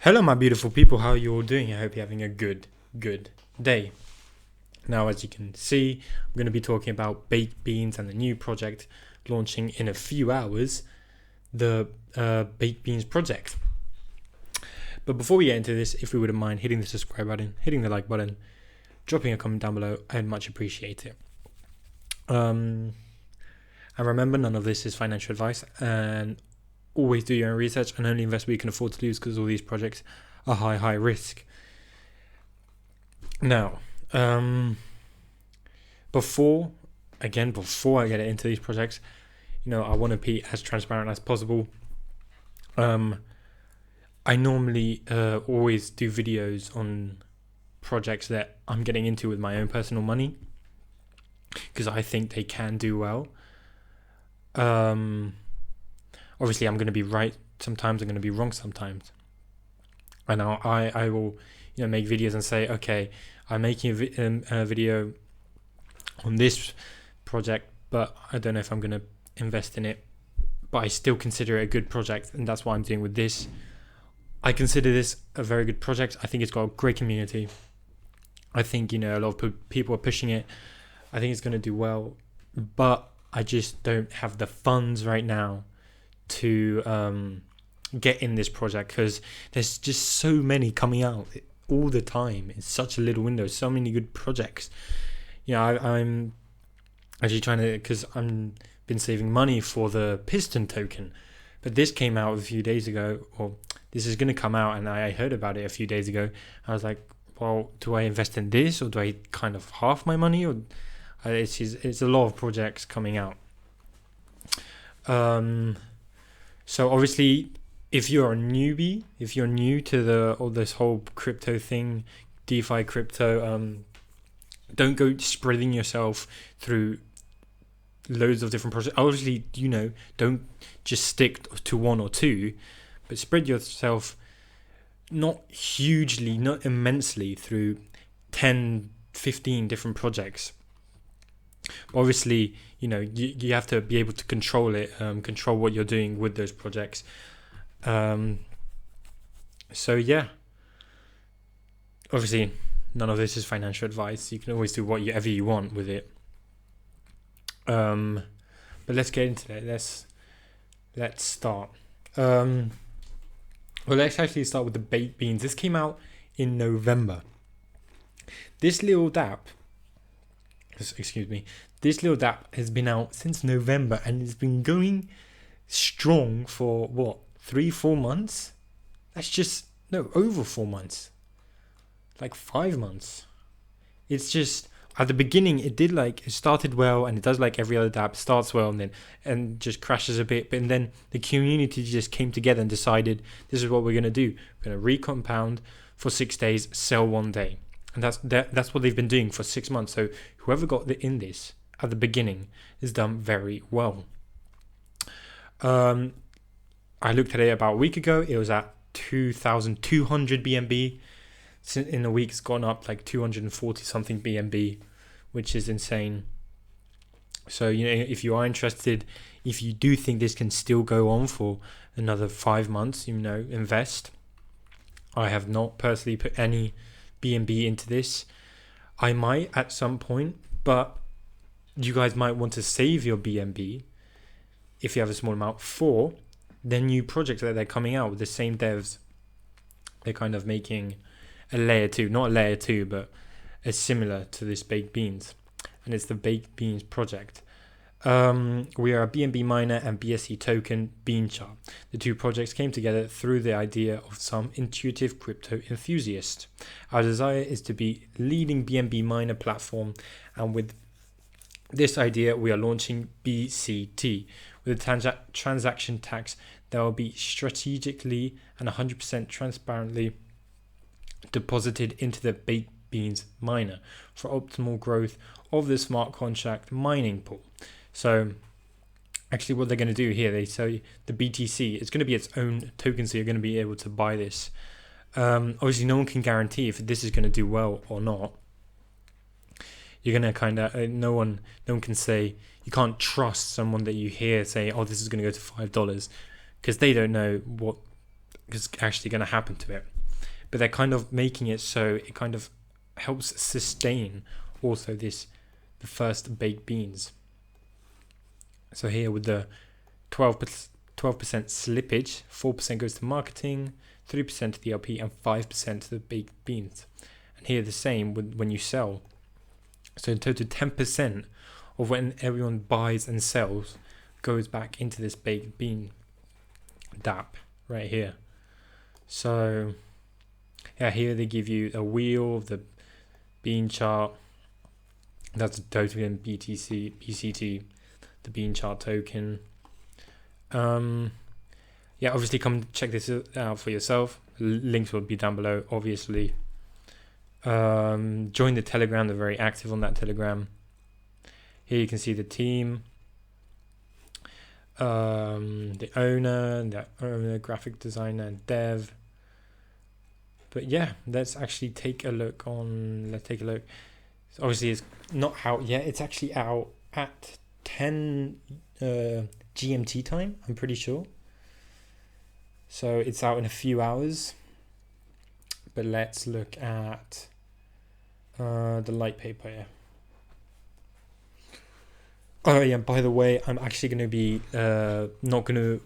Hello, my beautiful people. How are you all doing? I hope you're having a good day. Now, as you can see, I'm going to be talking about baked beans and the new project launching in a few hours, the baked beans project. But before we get into this, if we wouldn't mind hitting the subscribe button, hitting the like button, dropping a comment down below, I'd much appreciate it. And remember, none of this is financial advice, and always do your own research and only invest what you can afford to lose, because all these projects are high risk. Now, before I get into these projects, I want to be as transparent as possible. I normally always do videos on projects that I'm getting into with my own personal money, because I think they can do well. Obviously, I'm going to be right sometimes, I'm going to be wrong sometimes. And I will make videos and say, okay, I'm making a video on this project, but I don't know if I'm going to invest in it, but I still consider it a good project, and that's what I'm doing with this. I consider this a very good project. I think it's got a great community. I think a lot of people are pushing it. I think it's going to do well, but I just don't have the funds right now to get in this project, because there's just so many coming out all the time. It's such a little window, so many good projects. I'm actually trying to, because I'm been saving money for the piston token, but this came out a few days ago, or this is going to come out, and I heard about it a few days ago. I was like, well, do I invest in this, or do I kind of half my money, or it's a lot of projects coming out. So obviously, if you're a newbie, if you're new to this whole crypto thing, DeFi crypto, don't go spreading yourself through loads of different projects. Obviously, don't just stick to one or two, but spread yourself not hugely, not immensely, through 10, 15 different projects. Obviously, you have to be able to control it, control what you're doing with those projects. So yeah, obviously none of this is financial advice. You can always do whatever you want with it. But let's get into it. Let's start. Well, let's actually start with the baked beans. This came out in November. This little dApp has been out since November, and it's been going strong for 3-4 months? Over 4 months, like 5 months. It's just, at the beginning it started well, and it does like every other dApp, starts well and just crashes a bit, but then the community just came together and decided, this is what we're going to do. We're going to recompound for 6 days, sell one day. And that's what they've been doing for 6 months. So whoever got in this at the beginning has done very well. I looked at it about a week ago. It was at 2,200 BNB. In a week, it's gone up like 240 something BNB, which is insane. So if you are interested, if you do think this can still go on for another 5 months, invest. I have not personally put any BNB into this. I might at some point, but you guys might want to save your BNB if you have a small amount for the new project that they're coming out with, the same devs. They're kind of making a layer 2, not a layer 2, but a similar to this baked beans, and it's the baked beans project. We are a BNB miner and BSC token bean chart. The two projects came together through the idea of some intuitive crypto enthusiasts. Our desire is to be leading BNB miner platform, and with this idea, we are launching BCT with a transaction tax that will be strategically and 100% transparently deposited into the baked beans miner for optimal growth of the smart contract mining pool. So actually what they're going to do here, they say the BTC, it's going to be its own token, so you're going to be able to buy this. Obviously no one can guarantee if this is going to do well or not. You're going to kind of, no one can say, you can't trust someone that you hear say, this is going to go to $5, because they don't know what is actually going to happen to it. but they're kind of making it so it kind of helps sustain also the first baked beans. So here with the 12% slippage, 4% goes to marketing, 3% to the LP, and 5% to the baked beans. And here the same when you sell. So in total, 10% of when everyone buys and sells goes back into this baked bean DAP right here. So yeah, here they give you a wheel of the bean chart. That's the token BCT, the bean chart token. Yeah, obviously come check this out for yourself. Links will be down below, obviously. Join the Telegram. They're very active on that Telegram. Here you can see the team, the owner, graphic designer, and dev. But yeah, let's actually take a look. So obviously it's not out yet. It's actually out at 10 GMT time, I'm pretty sure. So it's out in a few hours. But let's look at the light paper here. Oh yeah, by the way, I'm actually going to be I'm going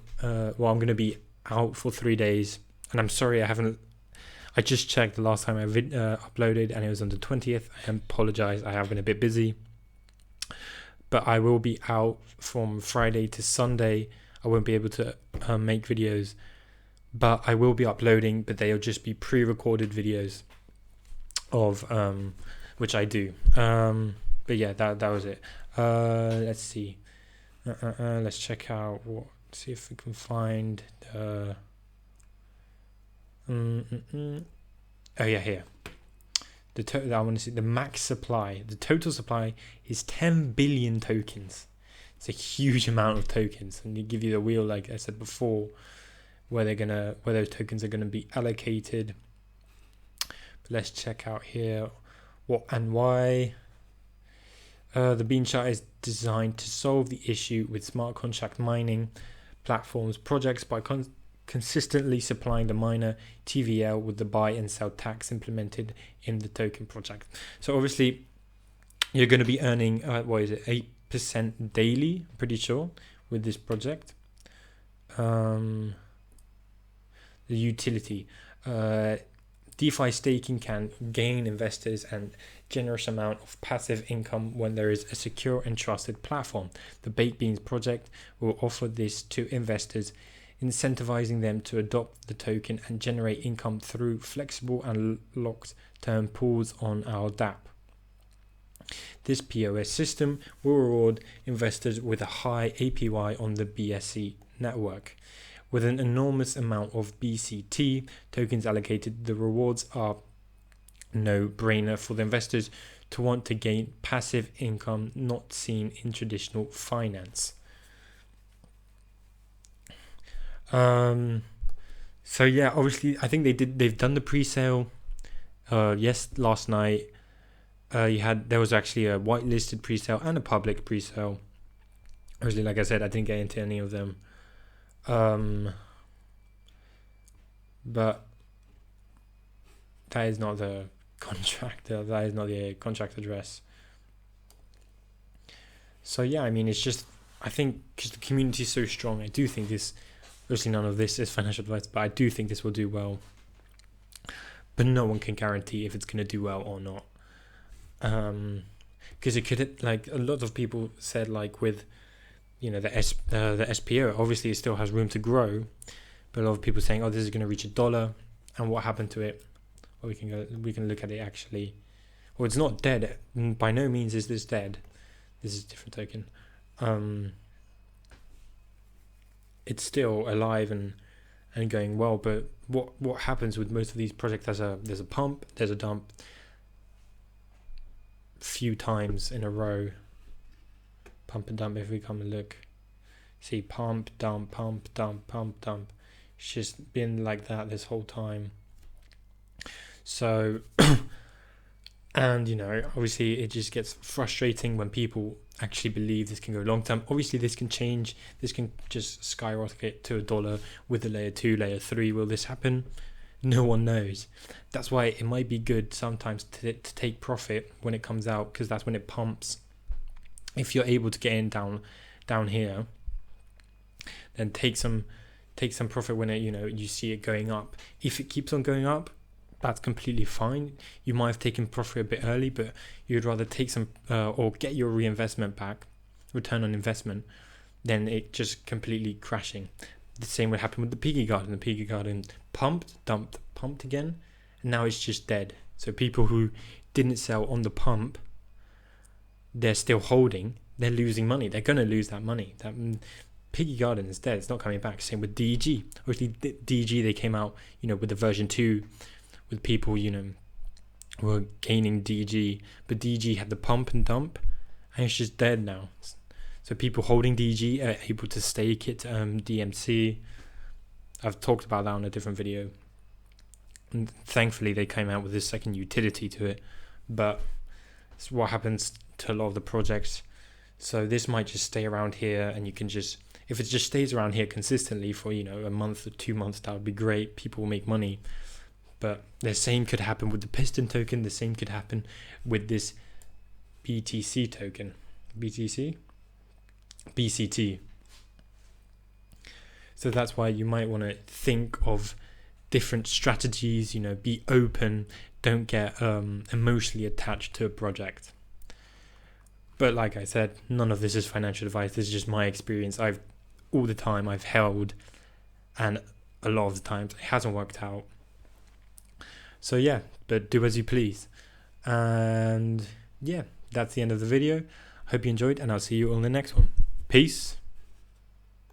to be out for 3 days. And I'm sorry I just checked the last time I uploaded and it was on the 20th. I apologize, I have been a bit busy. But I will be out from Friday to Sunday. I won't be able to make videos. But I will be uploading, but they'll just be pre-recorded videos of which I do. But yeah, that was it. Let's see. Let's check out see if we can find oh yeah, here. I want to see the max supply. The total supply is 10 billion tokens. It's a huge amount of tokens, and they give you the wheel, like I said before, where those tokens are gonna be allocated. But let's check out here what and why. The bean chart is designed to solve the issue with smart contract mining platforms projects by consistently supplying the miner TVL with the buy and sell tax implemented in the token project. So obviously you're going to be earning 8% daily, I'm pretty sure, with this project. The utility, DeFi staking can gain investors and generous amount of passive income when there is a secure and trusted platform. The Baked Beans project will offer this to investors, incentivizing them to adopt the token and generate income through flexible and locked term pools on our DApp. This POS system will reward investors with a high APY on the BSC network. With an enormous amount of BCT tokens allocated, the rewards are no-brainer for the investors to want to gain passive income not seen in traditional finance. So yeah, obviously I think they've done the pre-sale last night. There was actually a whitelisted pre-sale and a public pre-sale. Obviously, like I said, I didn't get into any of them. But that is not the contract. That is not the contract address. So yeah, I mean, it's just, I think because the community is so strong, I do think this, obviously none of this is financial advice, but I do think this will do well. But no one can guarantee if it's going to do well or not. Because it could, like a lot of people said, like with, you know, the SPO, obviously it still has room to grow, but a lot of people saying, oh, this is going to reach $1, and what happened to it? Well, we can look at it actually. Well, it's not dead. By no means is this dead. This is a different token. It's still alive and going well, but what happens with most of these projects? There's a pump, there's a dump, few times in a row. Pump and dump. If we come and look, see pump, dump, pump, dump, pump, dump. It's just been like that this whole time. So, and you know, obviously it just gets frustrating when people actually believe this can go long term. Obviously this can change. This can just skyrocket to $1 with the layer 2, layer 3. Will this happen? No one knows. That's why it might be good sometimes to take profit when it comes out, because that's when it pumps. If you're able to get in down here, then take some profit when it, you see it going up. If it keeps on going up, that's completely fine. You might have taken profit a bit early, but you'd rather take some or get your reinvestment back, return on investment, than it just completely crashing. The same would happen with the Piggy Garden. The Piggy Garden pumped, dumped, pumped again, and now it's just dead. So people who didn't sell on the pump, they're still holding. They're losing money. They're going to lose that money. That Piggy Garden is dead. It's not coming back. Same with DG. Obviously, DG, they came out, with the version 2, with people, were gaining DG, but DG had the pump and dump, and it's just dead now. So people holding DG are able to stake it DMC. I've talked about that on a different video. And thankfully, they came out with this second utility to it. But it's what happens to a lot of the projects. So this might just stay around here, and you can just, if it just stays around here consistently for, a month or 2 months, that would be great. People will make money. But the same could happen with the Piston token. The same could happen with this BTC token. BCT. So that's why you might want to think of different strategies, be open, don't get emotionally attached to a project. But like I said, none of this is financial advice. This is just my experience. All the time I've held, and a lot of the times it hasn't worked out. So yeah, but do as you please. And yeah, that's the end of the video. Hope you enjoyed, and I'll see you on the next one. Peace.